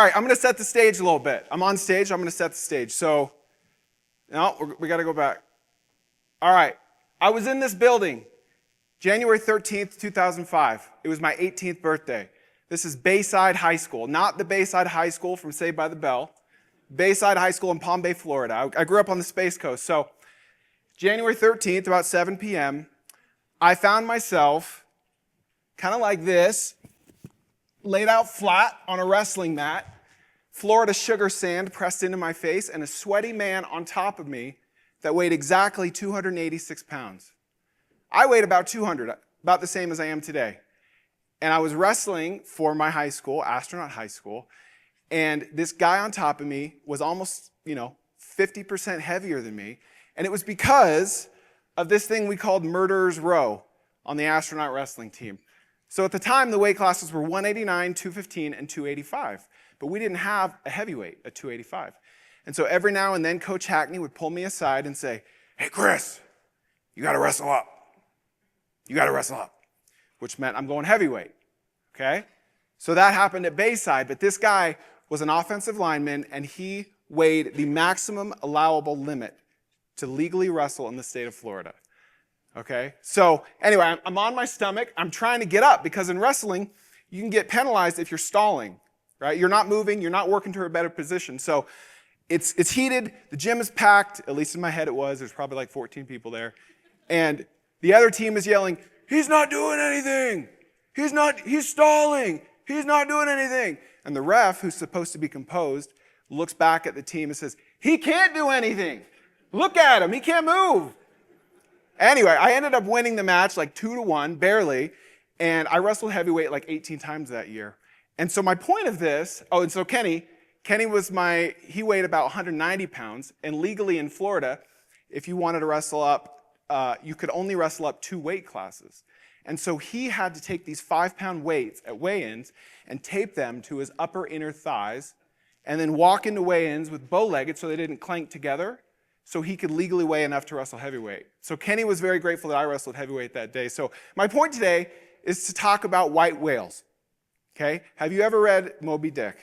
All right, I'm going to set the stage a little bit. I'm on stage. I'm going to set the stage. So, no, we got to go back. All right, I was in this building January 13th, 2005. It was my 18th birthday. This is Bayside High School, not the Bayside High School from Saved by the Bell. Bayside High School in Palm Bay, Florida. I grew up on the Space Coast. So, January 13th, about 7 p.m., I found myself kind of like this, laid out flat on a wrestling mat, Florida sugar sand pressed into my face, and a sweaty man on top of me that weighed exactly 286 pounds. I weighed about 200, about the same as I am today. And I was wrestling for my high school, Astronaut High School, and this guy on top of me was almost, 50% heavier than me. And it was because of this thing we called Murderer's Row on the astronaut wrestling team. So at the time, the weight classes were 189, 215, and 285. But we didn't have a heavyweight at 285. And so every now and then, Coach Hackney would pull me aside and say, "Hey, Chris, you got to wrestle up. You got to wrestle up," which meant I'm going heavyweight, okay? So that happened at Bayside, but this guy was an offensive lineman, and he weighed the maximum allowable limit to legally wrestle in the state of Florida. Okay, so anyway, I'm on my stomach. I'm trying to get up because in wrestling, you can get penalized if you're stalling, right? You're not moving, you're not working to a better position. So it's heated, the gym is packed, at least in my head it was. There's probably like 14 people there. And the other team is yelling, "He's not doing anything. He's stalling. He's not doing anything." And the ref, who's supposed to be composed, looks back at the team and says, "He can't do anything. Look at him, he can't move." Anyway, I ended up winning the match like 2-1, barely, and I wrestled heavyweight like 18 times that year. And so my point of this, and so Kenny was he weighed about 190 pounds, and legally in Florida, if you wanted to wrestle up, you could only wrestle up 2 weight classes. And so he had to take these 5-pound weights at weigh-ins and tape them to his upper inner thighs, and then walk into weigh-ins with bow-legged so they didn't clank together, so he could legally weigh enough to wrestle heavyweight. So Kenny was very grateful that I wrestled heavyweight that day. So my point today is to talk about white whales. Okay? Have you ever read Moby Dick?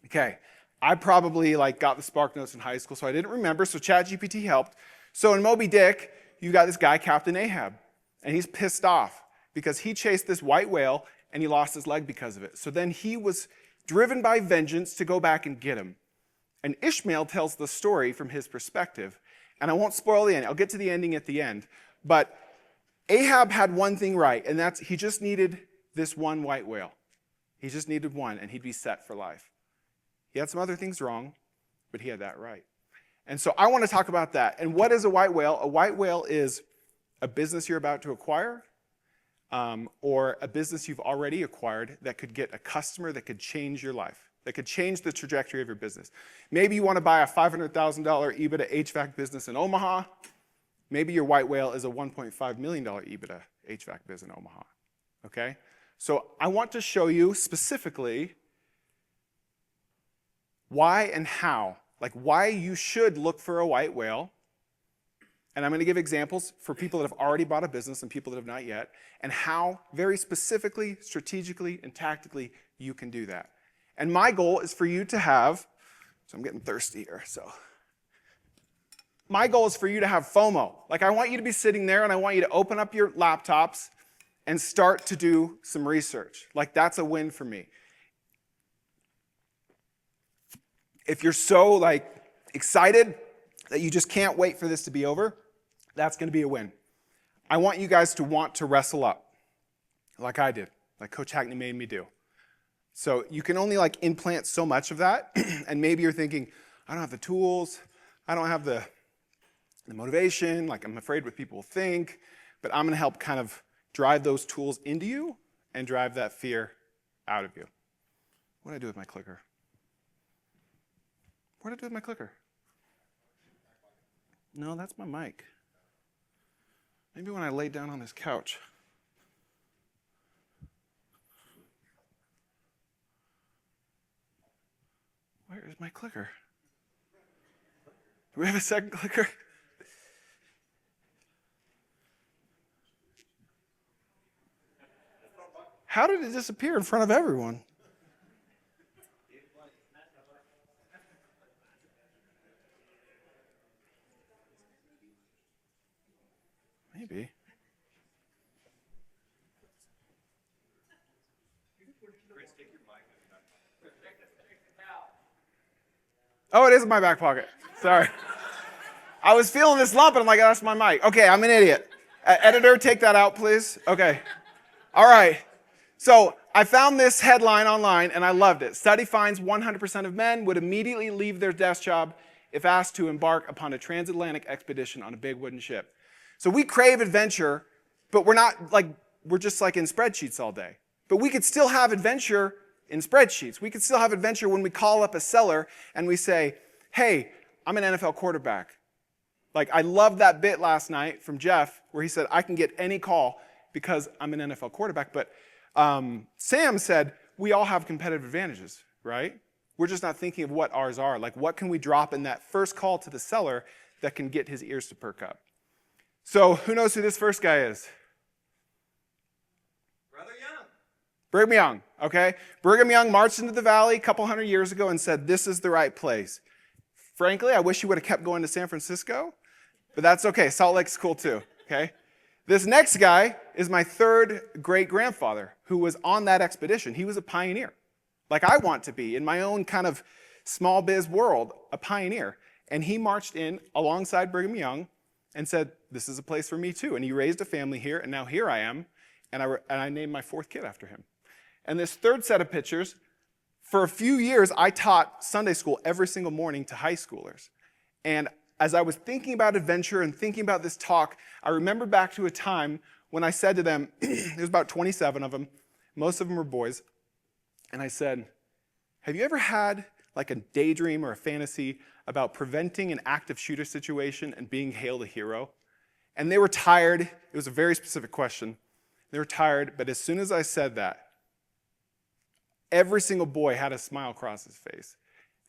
Okay. I probably got the Spark Notes in high school, so I didn't remember, so ChatGPT helped. So in Moby Dick, you got this guy, Captain Ahab, and he's pissed off because he chased this white whale and he lost his leg because of it. So then he was driven by vengeance to go back and get him. And Ishmael tells the story from his perspective. And I won't spoil the end. I'll get to the ending at the end. But Ahab had one thing right, and that's he just needed this one white whale. He just needed one, and he'd be set for life. He had some other things wrong, but he had that right. And so I want to talk about that. And what is a white whale? A white whale is a business you're about to acquire, or a business you've already acquired that could get a customer that could change your life, that could change the trajectory of your business. Maybe you want to buy a $500,000 EBITDA HVAC business in Omaha. Maybe your white whale is a $1.5 million EBITDA HVAC business in Omaha. Okay? So I want to show you specifically why and how, why you should look for a white whale. And I'm going to give examples for people that have already bought a business and people that have not yet, and how very specifically, strategically, and tactically you can do that. And my goal is for you to have, so I'm getting thirsty here, so. My goal is for you to have FOMO. I want you to be sitting there and I want you to open up your laptops and start to do some research. That's a win for me. If you're so excited that you just can't wait for this to be over, that's going to be a win. I want you guys to want to wrestle up, like I did, like Coach Hackney made me do. So you can only implant so much of that, and maybe you're thinking, I don't have the tools, I don't have the motivation, I'm afraid what people will think, but I'm going to help kind of drive those tools into you and drive that fear out of you. What did I do with my clicker? What did I do with my clicker? No, that's my mic. Maybe when I lay down on this couch. Where is my clicker? Do we have a second clicker? How did it disappear in front of everyone? Maybe. Oh, it is in my back pocket. Sorry. I was feeling this lump, and I'm like, that's my mic. Okay, I'm an idiot. Editor, take that out, please. Okay. All right. So I found this headline online, and I loved it. Study finds 100% of men would immediately leave their desk job if asked to embark upon a transatlantic expedition on a big wooden ship. So we crave adventure, but we're just like in spreadsheets all day. But we could still have adventure in spreadsheets. We could still have adventure when we call up a seller and we say, hey, I'm an NFL quarterback. Like, I loved that bit last night from Jeff where he said, I can get any call because I'm an NFL quarterback. But Sam said, we all have competitive advantages, right? We're just not thinking of what ours are. Like, what can we drop in that first call to the seller that can get his ears to perk up? So who knows who this first guy is? Brother Young. Brigham Young, okay? Brigham Young marched into the valley a couple hundred years ago and said, this is the right place. Frankly, I wish he would have kept going to San Francisco, but that's okay. Salt Lake's cool too, okay? This next guy is my third great-grandfather who was on that expedition. He was a pioneer, like I want to be in my own kind of small biz world, a pioneer. And he marched in alongside Brigham Young and said, this is a place for me too. And he raised a family here, and now here I am, and I named my fourth kid after him. And this third set of pictures, for a few years, I taught Sunday school every single morning to high schoolers. And as I was thinking about adventure and thinking about this talk, I remember back to a time when I said to them, there's about 27 of them, most of them were boys, and I said, have you ever had like a daydream or a fantasy about preventing an active shooter situation and being hailed a hero? And they were tired. It was a very specific question. They were tired, but as soon as I said that, every single boy had a smile across his face.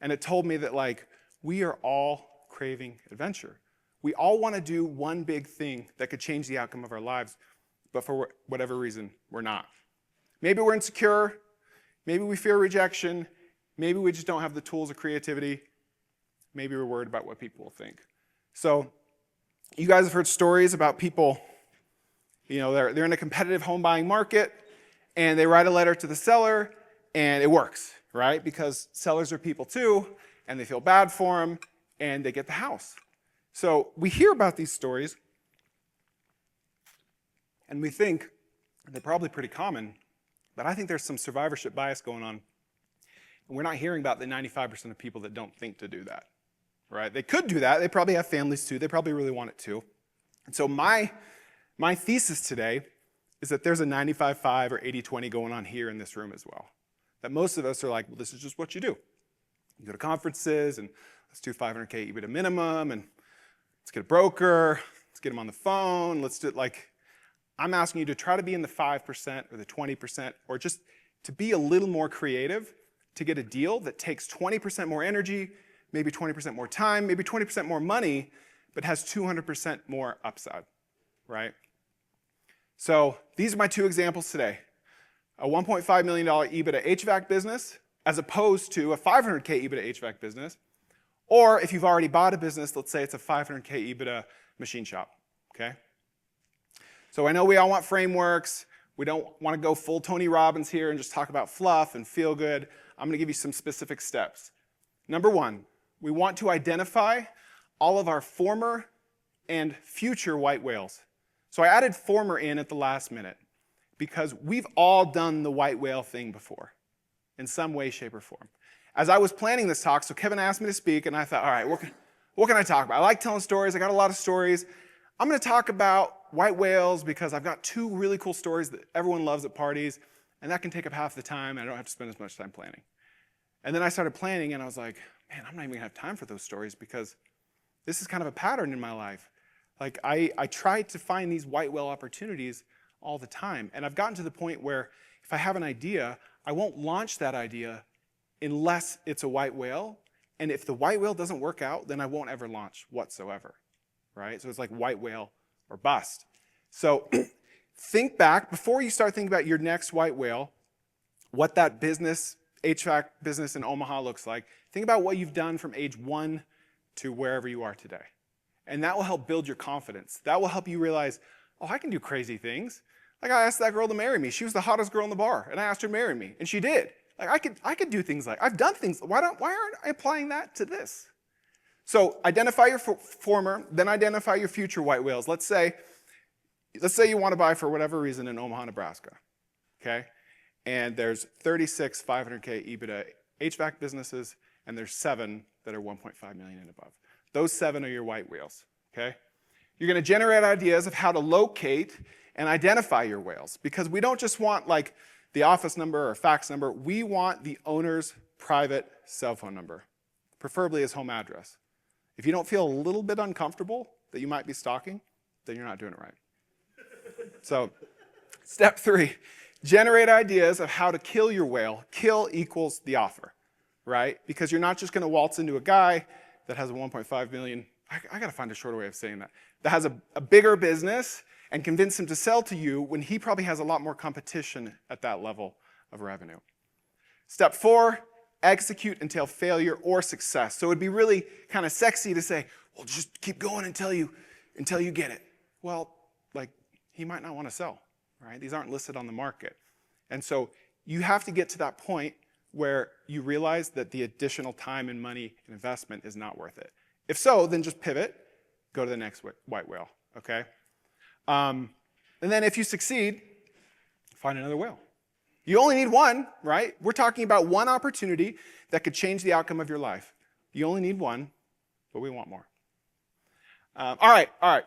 And it told me that, like, we are all craving adventure. We all want to do one big thing that could change the outcome of our lives, but for whatever reason, we're not. Maybe we're insecure. Maybe we fear rejection. Maybe we just don't have the tools or creativity. Maybe we're worried about what people will think. So you guys have heard stories about people, you know, they're in a competitive home buying market, and they write a letter to the seller, and it works, right? Because sellers are people too, and they feel bad for them, and they get the house. So we hear about these stories, and we think they're probably pretty common, but I think there's some survivorship bias going on. And we're not hearing about the 95% of people that don't think to do that, right? They could do that. They probably have families too. They probably really want it too. And so my thesis today is that there's a 95-5 or 80-20 going on here in this room as well. That most of us are like, well, this is just what you do. You go to conferences, and let's do 500K EBITDA minimum, and let's get a broker, let's get them on the phone, let's do it. Like, I'm asking you to try to be in the 5% or the 20%, or just to be a little more creative to get a deal that takes 20% more energy, maybe 20% more time, maybe 20% more money, but has 200% more upside, right? So these are my two examples today. A $1.5 million EBITDA HVAC business as opposed to a 500K EBITDA HVAC business. Or if you've already bought a business, let's say it's a 500K EBITDA machine shop, okay? So I know we all want frameworks. We don't want to go full Tony Robbins here and just talk about fluff and feel good. I'm going to give you some specific steps. Number one, we want to identify all of our former and future white whales. So I added former in at the last minute because we've all done the white whale thing before in some way, shape, or form. As I was planning this talk, so Kevin asked me to speak, and I thought, all right, what can I talk about? I like telling stories. I got a lot of stories. I'm going to talk about white whales because I've got two really cool stories that everyone loves at parties, and that can take up half the time, and I don't have to spend as much time planning. And then I started planning, and I was like, man, I'm not even going to have time for those stories because this is kind of a pattern in my life. Like, I try to find these white whale opportunities all the time, and I've gotten to the point where if I have an idea, I won't launch that idea unless it's a white whale, and if the white whale doesn't work out, then I won't ever launch whatsoever, right? So it's like white whale or bust. So think back, before you start thinking about your next white whale, what that business, HVAC business in Omaha looks like. Think about what you've done from age 1 to wherever you are today. And that will help build your confidence. That will help you realize, Oh, I can do crazy things. Like I asked that girl to marry me. She was the hottest girl in the bar, and I asked her to marry me, and she did. Like I could do things like, I've done things. Why aren't I applying that to this? So identify your former, then identify your future white whales. Let's say you want to buy for whatever reason in Omaha, Nebraska, okay? And there's 36 500K EBITDA HVAC businesses, and there's 7 that are 1.5 million and above. Those 7 are your white whales, okay? You're going to generate ideas of how to locate and identify your whales, because we don't just want like the office number or fax number. We want the owner's private cell phone number, preferably his home address. If you don't feel a little bit uncomfortable that you might be stalking, then you're not doing it right. So, step 3, generate ideas of how to kill your whale. Kill equals the offer, right? Because you're not just going to waltz into a guy that has a 1.5 million, I got to find a shorter way of saying that has a bigger business and convince him to sell to you when he probably has a lot more competition at that level of revenue. Step 4, execute until failure or success. So it'd be really kind of sexy to say, well, just keep going until you get it. Well, like, he might not want to sell, right? These aren't listed on the market. And so you have to get to that point where you realize that the additional time and money and investment is not worth it. If so, then just pivot, go to the next white whale, okay? And then if you succeed, find another whale. You only need one, right? We're talking about one opportunity that could change the outcome of your life. You only need one, but we want more. All right.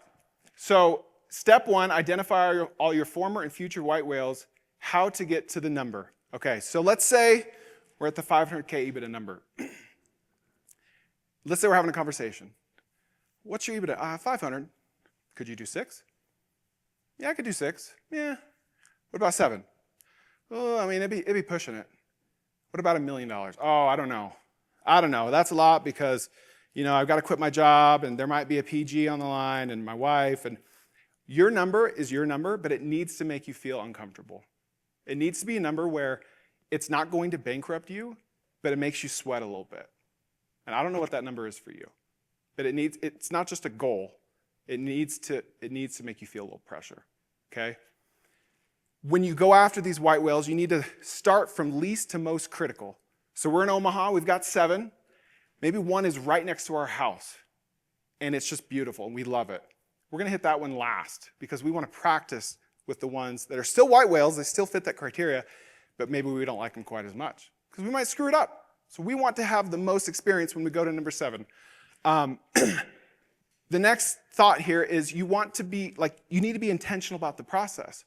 So step 1, identify all your former and future white whales, how to get to the number. Okay, so let's say we're at the 500K EBITDA number. Let's say we're having a conversation. What's your EBITDA? 500. Could you do 6? Yeah, I could do 6. Yeah. What about 7? Oh, I mean, it'd be pushing it. What about $1 million? Oh, I don't know. That's a lot because, I've got to quit my job and there might be a PG on the line and my wife. And your number is your number, but it needs to make you feel uncomfortable. It needs to be a number where it's not going to bankrupt you, but it makes you sweat a little bit. And I don't know what that number is for you, but it's not just a goal. It needs to make you feel a little pressure, okay? When you go after these white whales, you need to start from least to most critical. So we're in Omaha, we've got 7. Maybe one is right next to our house, and it's just beautiful, and we love it. We're going to hit that one last because we want to practice with the ones that are still white whales. They still fit that criteria, but maybe we don't like them quite as much because we might screw it up. So we want to have the most experience when we go to number 7. The next thought here is you need to be intentional about the process.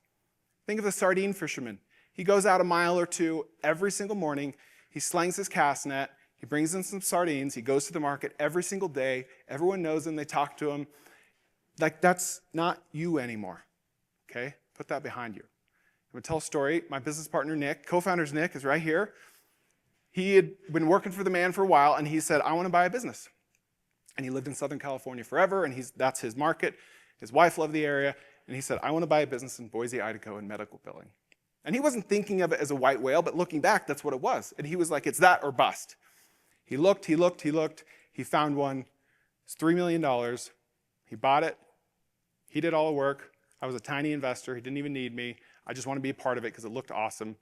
Think of the sardine fisherman. He goes out a mile or 2 every single morning. He slings his cast net. He brings in some sardines. He goes to the market every single day. Everyone knows him. They talk to him. Like, that's not you anymore, okay? Put that behind you. I'm going to tell a story. My business partner, Nick, co-founder's Nick, is right here. He had been working for the man for a while, and he said, I want to buy a business. And he lived in Southern California forever, and that's his market. His wife loved the area. And he said, I want to buy a business in Boise, Idaho in medical billing. And he wasn't thinking of it as a white whale, but looking back, that's what it was. And he was like, it's that or bust. He looked. He found one. It's $3 million. He bought it. He did all the work. I was a tiny investor. He didn't even need me. I just want to be a part of it because it looked awesome.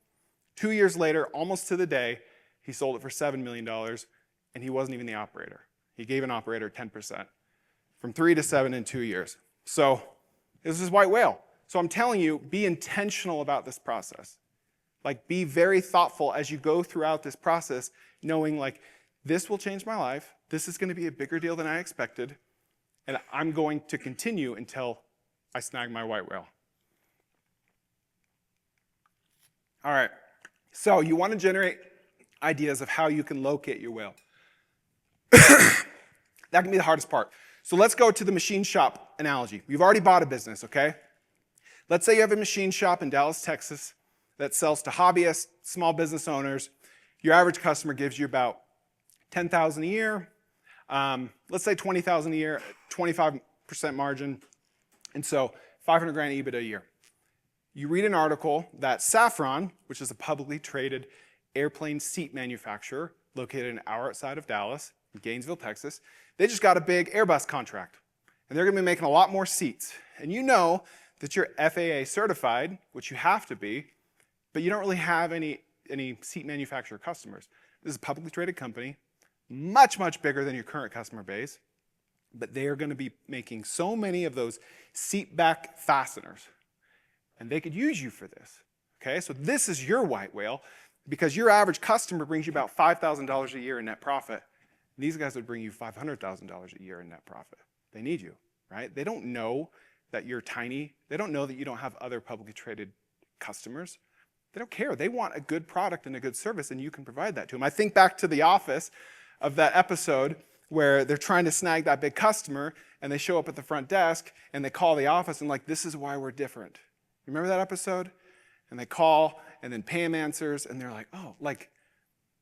2 years later, almost to the day, he sold it for $7 million, and he wasn't even the operator. He gave an operator 10%, from 3 to 7 in 2 years. So this is white whale. So I'm telling you, be intentional about this process. Like, be very thoughtful as you go throughout this process, knowing, like, this will change my life. This is going to be a bigger deal than I expected. And I'm going to continue until I snag my white whale. All right. So you want to generate ideas of how you can locate your whale. That can be the hardest part. So let's go to the machine shop analogy. You've already bought a business, okay? Let's say you have a machine shop in Dallas, Texas that sells to hobbyists, small business owners. Your average customer gives you about $10,000 a year. Let's say $20,000 a year, 25% margin. And so $500,000 EBITDA a year. You read an article that Safran, which is a publicly traded airplane seat manufacturer located an hour outside of Dallas, in Gainesville, Texas, they just got a big Airbus contract. And they're going to be making a lot more seats. And you know that you're FAA certified, which you have to be, but you don't really have any seat manufacturer customers. This is a publicly traded company, much, much bigger than your current customer base, but they are going to be making so many of those seat back fasteners, and they could use you for this. Okay, so this is your white whale, because your average customer brings you about $5,000 a year in net profit. These guys would bring you $500,000 a year in net profit. They need you, right? They don't know that you're tiny. They don't know that you don't have other publicly traded customers. They don't care. They want a good product and a good service, and you can provide that to them. I think back to The Office of that episode where they're trying to snag that big customer, and they show up at the front desk, and they call the office, and like, this is why we're different. Remember that episode? And they call, and then Pam answers, and they're like, oh, like,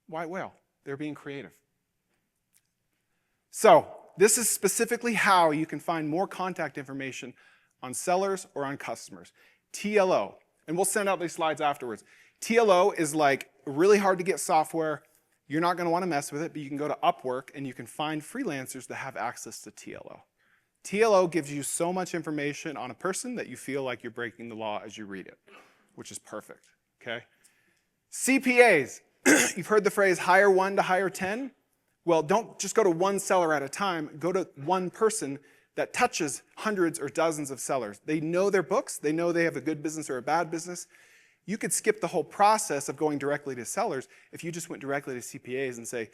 white whale. They're being creative. So this is specifically how you can find more contact information on sellers or on customers. TLO, and we'll send out these slides afterwards. TLO is like really hard to get software. You're not going to want to mess with it, but you can go to Upwork, and you can find freelancers that have access to TLO. TLO gives you so much information on a person that you feel like you're breaking the law as you read it, which is perfect, okay? CPAs, you've heard the phrase hire 1 to hire 10. Well, don't just go to one seller at a time. Go to one person that touches hundreds or dozens of sellers. They know their books. They know they have a good business or a bad business. You could skip the whole process of going directly to sellers if you just went directly to CPAs and say,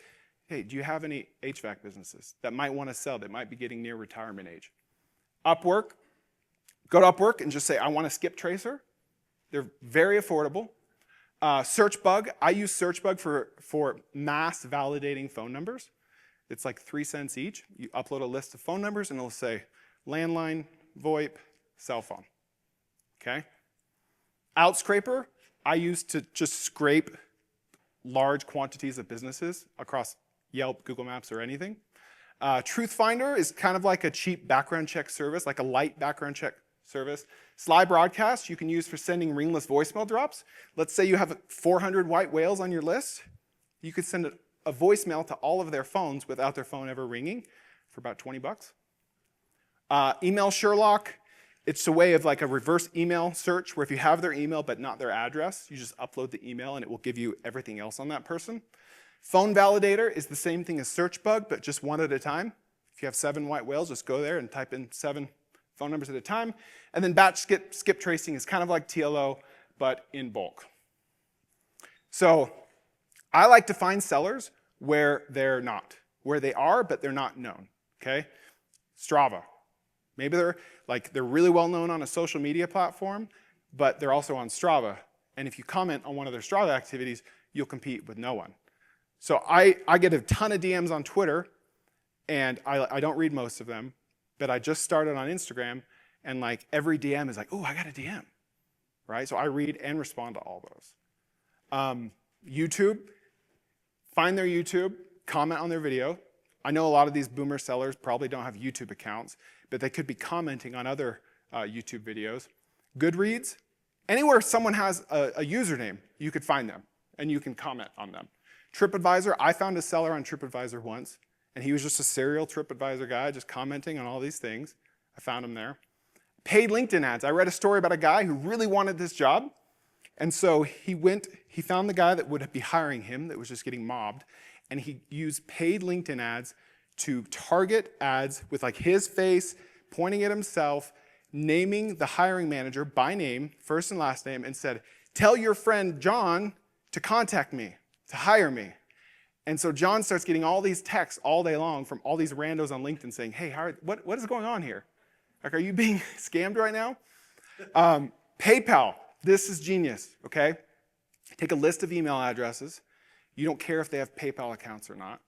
hey, do you have any HVAC businesses that might want to sell, that might be getting near retirement age? Upwork, go to Upwork and just say, I want a skip tracer. They're very affordable. SearchBug, I use SearchBug for mass validating phone numbers. It's like 3 cents each. You upload a list of phone numbers, and it'll say landline, VoIP, cell phone, okay? Outscraper, I use to just scrape large quantities of businesses across Yelp, Google Maps, or anything. Truthfinder is kind of like a cheap background check service, like a light background check service. Sly Broadcast you can use for sending ringless voicemail drops. Let's say you have 400 white whales on your list. You could send a voicemail to all of their phones without their phone ever ringing for about 20 bucks. Email Sherlock, it's a way of like a reverse email search where if you have their email but not their address, you just upload the email and it will give you everything else on that person. Phone Validator is the same thing as SearchBug, but just one at a time. If you have 7 white whales, just go there and type in 7 phone numbers at a time. And then batch skip tracing is kind of like TLO, but in bulk. So I like to find sellers where they're not, where they are, but they're not known, okay? Strava. Maybe they're really well known on a social media platform, but they're also on Strava. And if you comment on one of their Strava activities, you'll compete with no one. So I get a ton of DMs on Twitter, and I don't read most of them, but I just started on Instagram, and like every DM is like, oh, I got a DM, right? So I read and respond to all those. YouTube, find their YouTube, comment on their video. I know a lot of these boomer sellers probably don't have YouTube accounts, but they could be commenting on other YouTube videos. Goodreads, anywhere someone has a username, you could find them, and you can comment on them. TripAdvisor, I found a seller on TripAdvisor once, and he was just a serial TripAdvisor guy, just commenting on all these things. I found him there. Paid LinkedIn ads. I read a story about a guy who really wanted this job, and so he found the guy that would be hiring him that was just getting mobbed, and he used paid LinkedIn ads to target ads with like his face, pointing at himself, naming the hiring manager by name, first and last name, and said, tell your friend John to contact me, to hire me. And so John starts getting all these texts all day long from all these randos on LinkedIn saying, hey, what is going on here? Like, are you being scammed right now? PayPal, this is genius, okay? Take a list of email addresses. You don't care if they have PayPal accounts or not.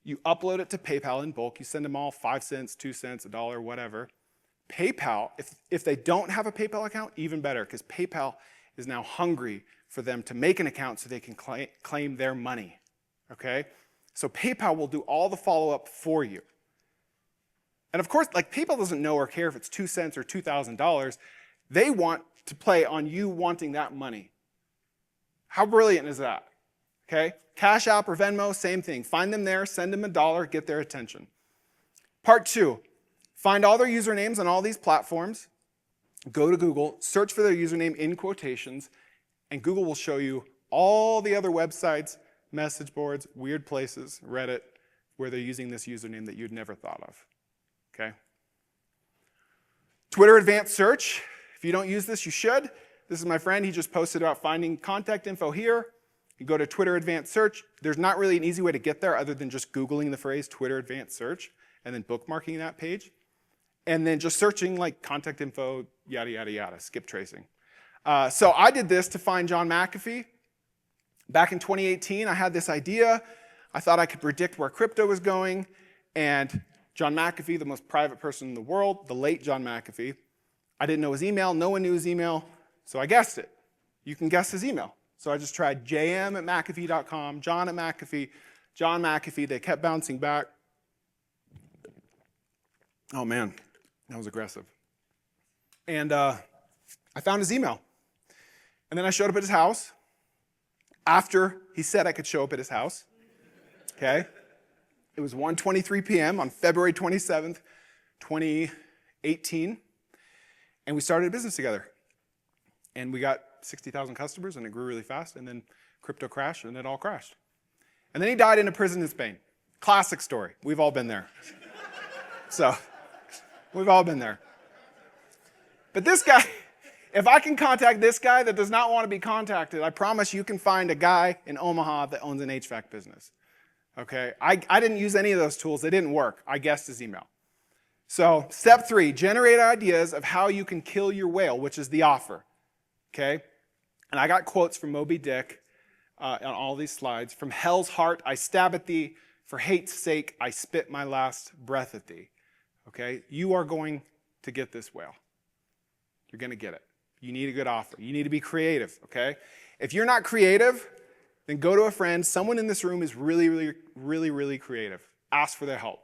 You upload it to PayPal in bulk. You send them all 5 cents, 2 cents, $1, whatever. PayPal, if they don't have a PayPal account, even better, because PayPal is now hungry for them to make an account so they can claim their money, okay? So PayPal will do all the follow-up for you. And of course, like PayPal doesn't know or care if it's 2 cents or $2,000. They want to play on you wanting that money. How brilliant is that? Okay? Cash App or Venmo, same thing. Find them there, send them $1, get their attention. Part 2, find all their usernames on all these platforms, go to Google, search for their username in quotations, and Google will show you all the other websites, message boards, weird places, Reddit, where they're using this username that you'd never thought of, okay? Twitter Advanced Search. If you don't use this, you should. This is my friend. He just posted about finding contact info here. You go to Twitter Advanced Search. There's not really an easy way to get there other than just Googling the phrase Twitter Advanced Search and then bookmarking that page. And then just searching like contact info, yada, yada, yada, skip tracing. So I did this to find John McAfee. Back in 2018, I had this idea. I thought I could predict where crypto was going. And John McAfee, the most private person in the world, the late John McAfee, I didn't know his email. No one knew his email. So I guessed it. You can guess his email. So I just tried jm@mcafee.com, John at McAfee, John McAfee. They kept bouncing back. Oh, man. That was aggressive. And I found his email. And then I showed up at his house after he said I could show up at his house. Okay? It was 1:23 p.m. on February 27th, 2018. And we started a business together. And we got 60,000 customers, and it grew really fast. And then crypto crashed, and it all crashed. And then he died in a prison in Spain. Classic story. We've all been there. So, we've all been there. But this guy, if I can contact this guy that does not want to be contacted, I promise you can find a guy in Omaha that owns an HVAC business. Okay? I didn't use any of those tools. They didn't work. I guessed his email. So, step 3, generate ideas of how you can kill your whale, which is the offer. Okay? And I got quotes from Moby Dick on all these slides. From hell's heart, I stab at thee. For hate's sake, I spit my last breath at thee. Okay? You are going to get this whale. You're going to get it. You need a good offer. You need to be creative, okay? If you're not creative, then go to a friend. Someone in this room is really, really, really, really creative. Ask for their help.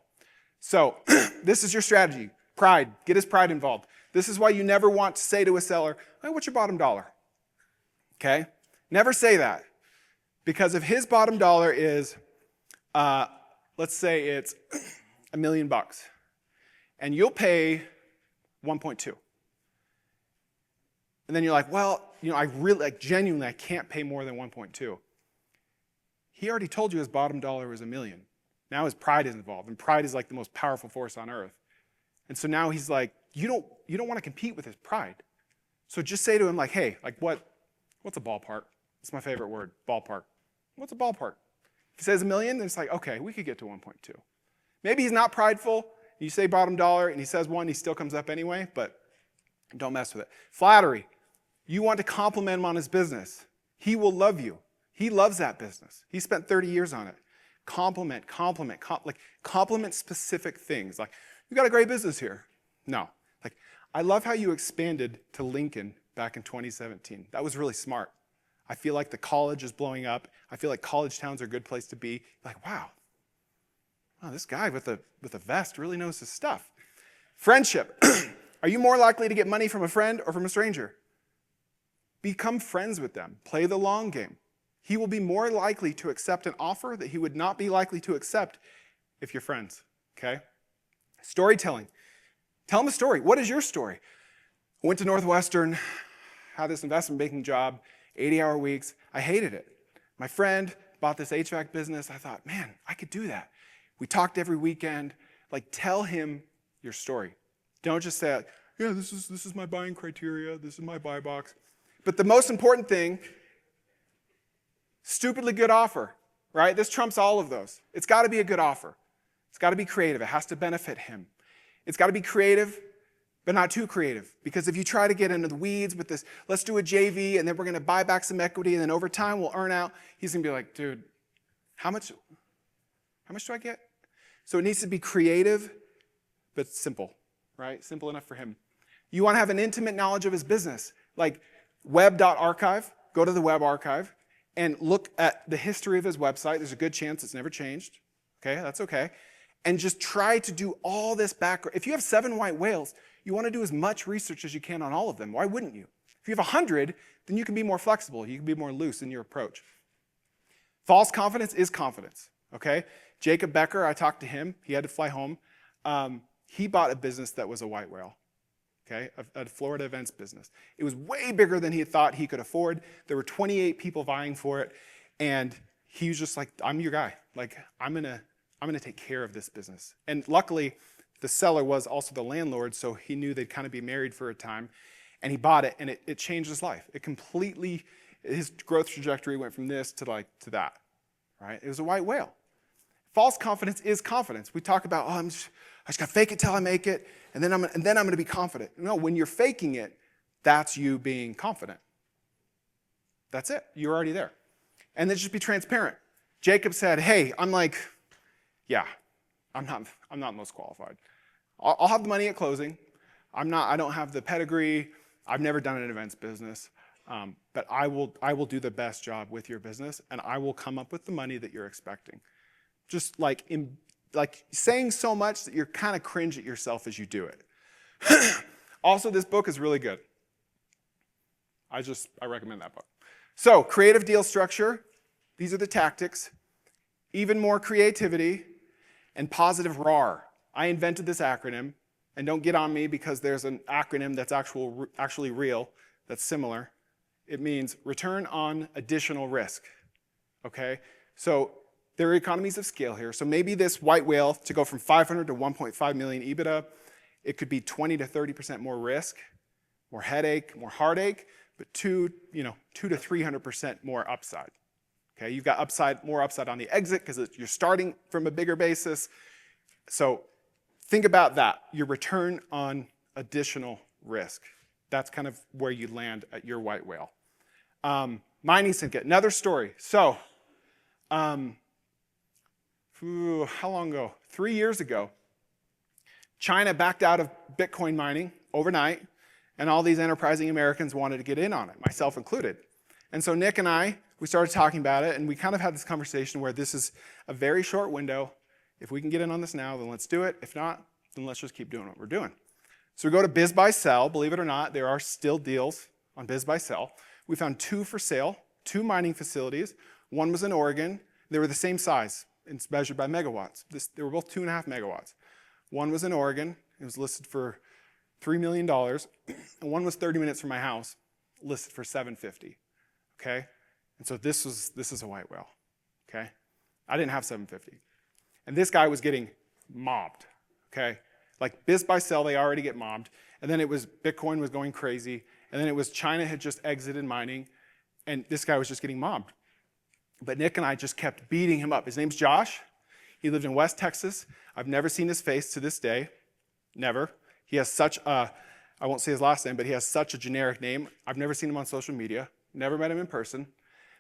So this is your strategy. Pride. Get his pride involved. This is why you never want to say to a seller, hey, what's your bottom dollar? Okay? Never say that. Because if his bottom dollar is, let's say it's $1 million, and you'll pay 1.2. And then you're like, well, I really, genuinely, I can't pay more than 1.2. He already told you his bottom dollar was $1 million. Now his pride is involved, and pride is like the most powerful force on earth. And so now he's like, you don't want to compete with his pride. So just say to him like, hey, like what's a ballpark? It's my favorite word, ballpark. What's a ballpark? If he says $1 million, then it's like, okay, we could get to 1.2. Maybe he's not prideful. You say bottom dollar, and he says 1, he still comes up anyway, but don't mess with it. Flattery. You want to compliment him on his business. He will love you. He loves that business. He spent 30 years on it. Compliment specific things. Like, you got a great business here. No. Like, I love how you expanded to Lincoln back in 2017. That was really smart. I feel like the college is blowing up. I feel like college towns are a good place to be. Like, wow, this guy with a vest really knows his stuff. Friendship. Are you more likely to get money from a friend or from a stranger? Become friends with them. Play the long game. He will be more likely to accept an offer that he would not be likely to accept if you're friends, okay? Storytelling. Tell him a story. What is your story? I went to Northwestern, had this investment banking job, 80-hour weeks. I hated it. My friend bought this HVAC business. I thought, man, I could do that. We talked every weekend. Like, tell him your story. Don't just say, yeah, this is my buying criteria. This is my buy box. But the most important thing, stupidly good offer, right? This trumps all of those. It's got to be a good offer. It's got to be creative. It has to benefit him. It's got to be creative, but not too creative. Because if you try to get into the weeds with this, let's do a JV, and then we're going to buy back some equity, and then over time we'll earn out, he's going to be like, dude, how much do I get? So it needs to be creative, but simple, right? Simple enough for him. You want to have an intimate knowledge of his business. Like web.archive, go to the web archive, and look at the history of his website. There's a good chance it's never changed. Okay, that's okay. And just try to do all this background. If you have 7 white whales, you want to do as much research as you can on all of them. Why wouldn't you? If you have 100, then you can be more flexible. You can be more loose in your approach. False confidence is confidence, okay? Jacob Becker, I talked to him. He had to fly home. He bought a business that was a white whale. okay, a Florida events business. It was way bigger than he thought he could afford. There were 28 people vying for it, and he was just like, I'm your guy. Like, I'm gonna take care of this business. And luckily, the seller was also the landlord, so he knew they'd kind of be married for a time, and he bought it, and it changed his life. It completely, his growth trajectory went from this to that, right? It was a white whale. False confidence is confidence. We talk about, I just gotta fake it till I make it, and then I'm gonna be confident. No, when you're faking it, that's you being confident. That's it. You're already there. And then just be transparent. Jacob said, hey, I'm not most qualified. I'll have the money at closing. I don't have the pedigree. I've never done an events business. But I will do the best job with your business, and I will come up with the money that you're expecting. Just like saying so much that you're kind of cringe at yourself as you do it. Also, this book is really good. I recommend that book. So, creative deal structure. These are the tactics. Even more creativity and positive RAR. I invented this acronym, and don't get on me because there's an acronym that's actually real, that's similar. It means return on additional risk, okay? So there are economies of scale here. So maybe this white whale, to go from 500 to 1.5 million EBITDA, it could be 20 to 30% more risk, more headache, more heartache, but 2 to 300% more upside. Okay, you've got more upside on the exit because you're starting from a bigger basis. So think about that, your return on additional risk. That's kind of where you land at your white whale. Mining syndicate, another story. So, how long ago? 3 years ago, China backed out of Bitcoin mining overnight, and all these enterprising Americans wanted to get in on it, myself included. And so Nick and I, we started talking about it, and we kind of had this conversation where this is a very short window. If we can get in on this now, then let's do it. If not, then let's just keep doing what we're doing. So we go to Biz Buy Sell. Believe it or not, there are still deals on Biz Buy Sell. We found 2 for sale, 2 mining facilities. One was in Oregon. They were the same size. It's measured by megawatts. They were both 2.5 megawatts. One was in Oregon. It was listed for $3 million. And one was 30 minutes from my house, listed for $750. Okay? And so this is a white whale. Okay? I didn't have $750. And this guy was getting mobbed. Okay? Like Biz Buy Sell, they already get mobbed. And then it was Bitcoin was going crazy. And then it was China had just exited mining. And this guy was just getting mobbed. But Nick and I just kept beating him up. His name's Josh. He lived in West Texas. I've never seen his face to this day. Never. He has such a, I won't say his last name, but he has such a generic name. I've never seen him on social media. Never met him in person.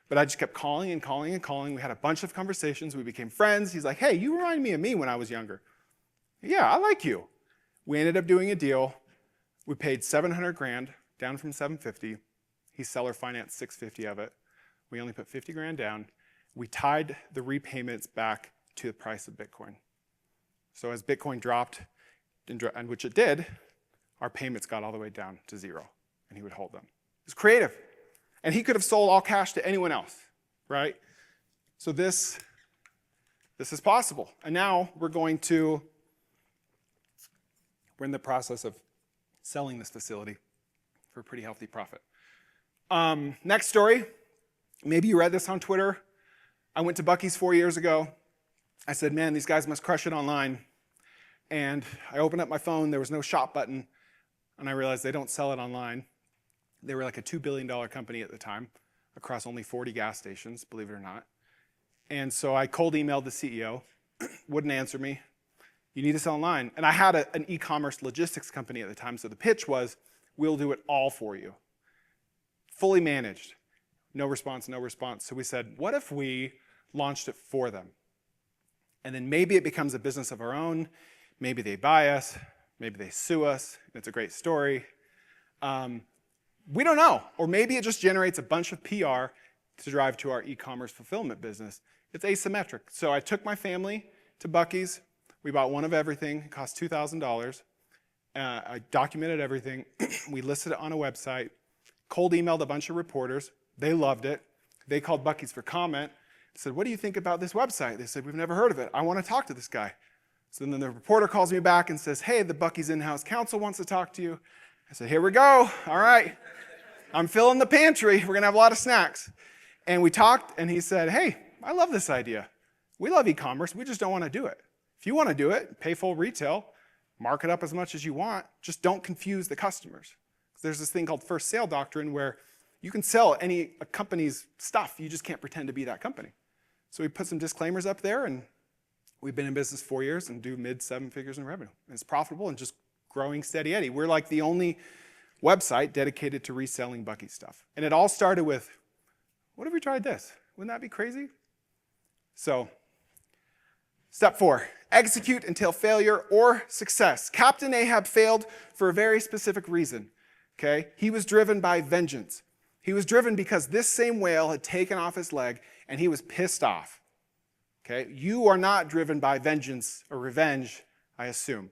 But I just kept calling and calling and calling. We had a bunch of conversations. We became friends. He's like, hey, you remind me of me when I was younger. Yeah, I like you. We ended up doing a deal. We paid $700,000, down from $750. He seller financed $650 of it. We only put $50,000 down. We tied the repayments back to the price of Bitcoin. So as Bitcoin dropped, and which it did, our payments got all the way down to 0, and he would hold them. It was creative. And he could have sold all cash to anyone else, right? So this is possible. And now we're in the process of selling this facility for a pretty healthy profit. Next story. Maybe you read this on Twitter. I went to Buc-ee's 4 years ago. I said, man, these guys must crush it online. And I opened up my phone. There was no shop button. And I realized they don't sell it online. They were like a $2 billion company at the time, across only 40 gas stations, believe it or not. And so I cold emailed the CEO, wouldn't answer me. You need to sell online. And I had an e-commerce logistics company at the time, so the pitch was, we'll do it all for you. Fully managed. No response, no response. So we said, what if we launched it for them? And then maybe it becomes a business of our own. Maybe they buy us. Maybe they sue us. It's a great story. We don't know. Or maybe it just generates a bunch of PR to drive to our e-commerce fulfillment business. It's asymmetric. So I took my family to Buc-ee's. We bought one of everything. It cost $2,000. I documented everything. We listed it on a website. Cold emailed a bunch of reporters. They loved it. They called Buc-ee's for comment. Said, what do you think about this website? They said, we've never heard of it. I want to talk to this guy. So then the reporter calls me back and says, hey, the Buc-ee's in-house counsel wants to talk to you. I said, here we go. All right. I'm filling the pantry. We're going to have a lot of snacks. And we talked, and he said, hey, I love this idea. We love e-commerce. We just don't want to do it. If you want to do it, pay full retail, mark it up as much as you want, just don't confuse the customers. There's this thing called first sale doctrine where you can sell a company's stuff. You just can't pretend to be that company. So we put some disclaimers up there, and we've been in business 4 years and do mid-7 figures in revenue. And it's profitable and just growing steady Eddie. We're like the only website dedicated to reselling Buc-ee stuff. And it all started with, what if we tried this? Wouldn't that be crazy? So, step 4, execute until failure or success. Captain Ahab failed for a very specific reason. Okay? He was driven by vengeance. He was driven because this same whale had taken off his leg and he was pissed off. Okay? You are not driven by vengeance or revenge, I assume.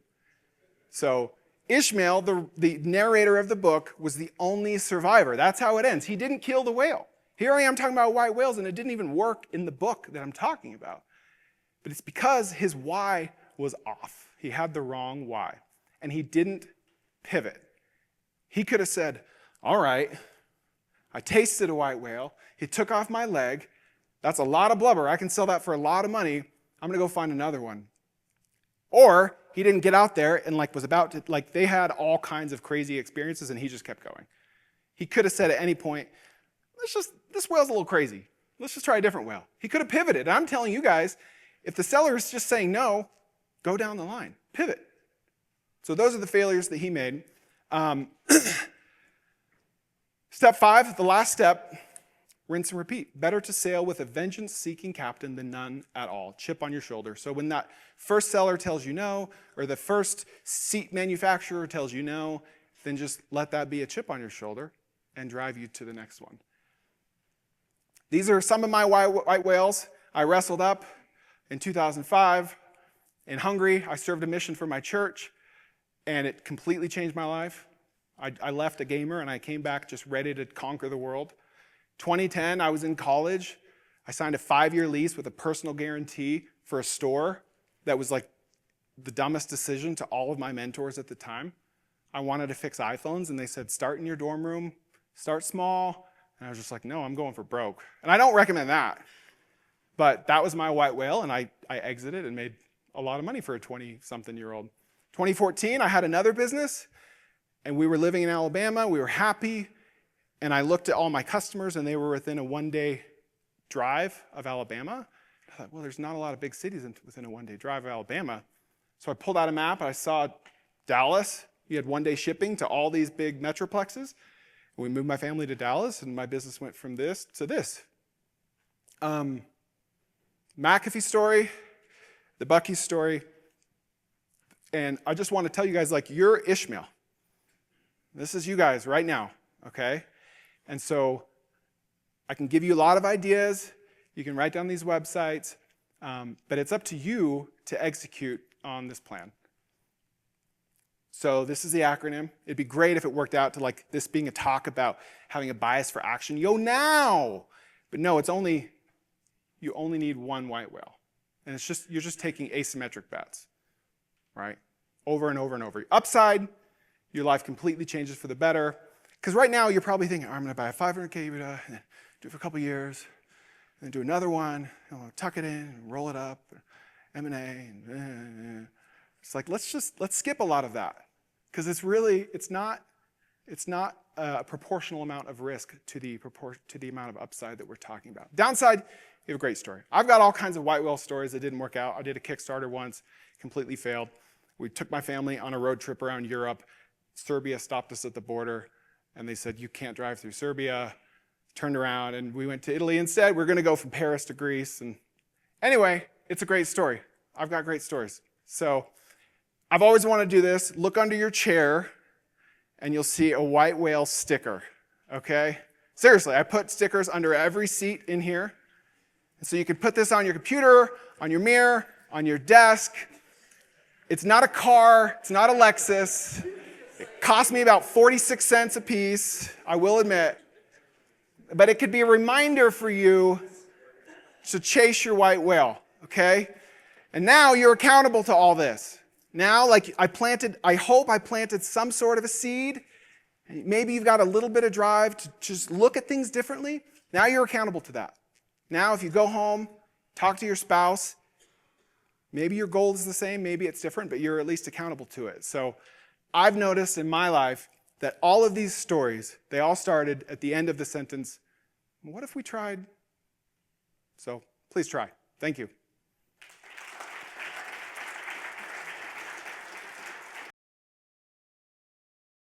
So Ishmael, the narrator of the book, was the only survivor. That's how it ends. He didn't kill the whale. Here I am talking about white whales, and it didn't even work in the book that I'm talking about. But it's because his why was off. He had the wrong why. And he didn't pivot. He could have said, all right, I tasted a white whale. He took off my leg. That's a lot of blubber. I can sell that for a lot of money. I'm going to go find another one. Or he didn't get out there and was about to, they had all kinds of crazy experiences and he just kept going. He could have said at any point, this whale's a little crazy. Let's just try a different whale. He could have pivoted. And I'm telling you guys, if the seller is just saying no, go down the line. Pivot. So those are the failures that he made. Step 5, the last step, rinse and repeat. Better to sail with a vengeance-seeking captain than none at all. Chip on your shoulder. So when that first seller tells you no, or the first seat manufacturer tells you no, then just let that be a chip on your shoulder and drive you to the next one. These are some of my white whales I wrestled up in 2005 in Hungary. I served a mission for my church, and it completely changed my life. I left a gamer, and I came back just ready to conquer the world. 2010, I was in college. I signed a 5-year lease with a personal guarantee for a store that was the dumbest decision to all of my mentors at the time. I wanted to fix iPhones, and they said, start in your dorm room, start small. And I was just like, no, I'm going for broke. And I don't recommend that. But that was my white whale, and I exited and made a lot of money for a 20-something-year-old. 2014, I had another business, and we were living in Alabama. We were happy. And I looked at all my customers, and they were within a 1-day drive of Alabama. I thought, well, there's not a lot of big cities within a 1-day drive of Alabama. So I pulled out a map. I saw Dallas. You had 1-day shipping to all these big metroplexes. We moved my family to Dallas, and my business went from this to this. McAfee story, the Buc-ee story. And I just want to tell you guys, you're Ishmael. This is you guys right now, okay? And so I can give you a lot of ideas. You can write down these websites. But it's up to you to execute on this plan. So this is the acronym. It'd be great if it worked out to this being a talk about having a bias for action. Yo, now! But no, you only need one white whale. And you're just taking asymmetric bets, right? Over and over and over. Upside, your life completely changes for the better. Because right now, you're probably thinking, I'm going to buy a 500K EBITDA, and do it for a couple years, and then do another one, and tuck it in, and roll it up, M&A, and it's let's skip a lot of that. Because it's not a proportional amount of risk to the amount of upside that we're talking about. Downside, you have a great story. I've got all kinds of white whale stories that didn't work out. I did a Kickstarter once, completely failed. We took my family on a road trip around Europe. Serbia stopped us at the border, and they said, you can't drive through Serbia. Turned around, and we went to Italy instead. We're going to go from Paris to Greece. And anyway, it's a great story. I've got great stories. So I've always wanted to do this. Look under your chair, and you'll see a white whale sticker, okay? Seriously, I put stickers under every seat in here. And so you can put this on your computer, on your mirror, on your desk. It's not a car. It's not a Lexus. It cost me about 46 cents a piece, I will admit. But it could be a reminder for you to chase your white whale, okay? And now you're accountable to all this. Now, I hope I planted some sort of a seed, Maybe you've got a little bit of drive to just look at things differently. Now you're accountable to that. Now if you go home, talk to your spouse, maybe your goal is the same, maybe it's different, but you're at least accountable to it. So I've noticed in my life that all of these stories, they all started at the end of the sentence, what if we tried? So please try. Thank you.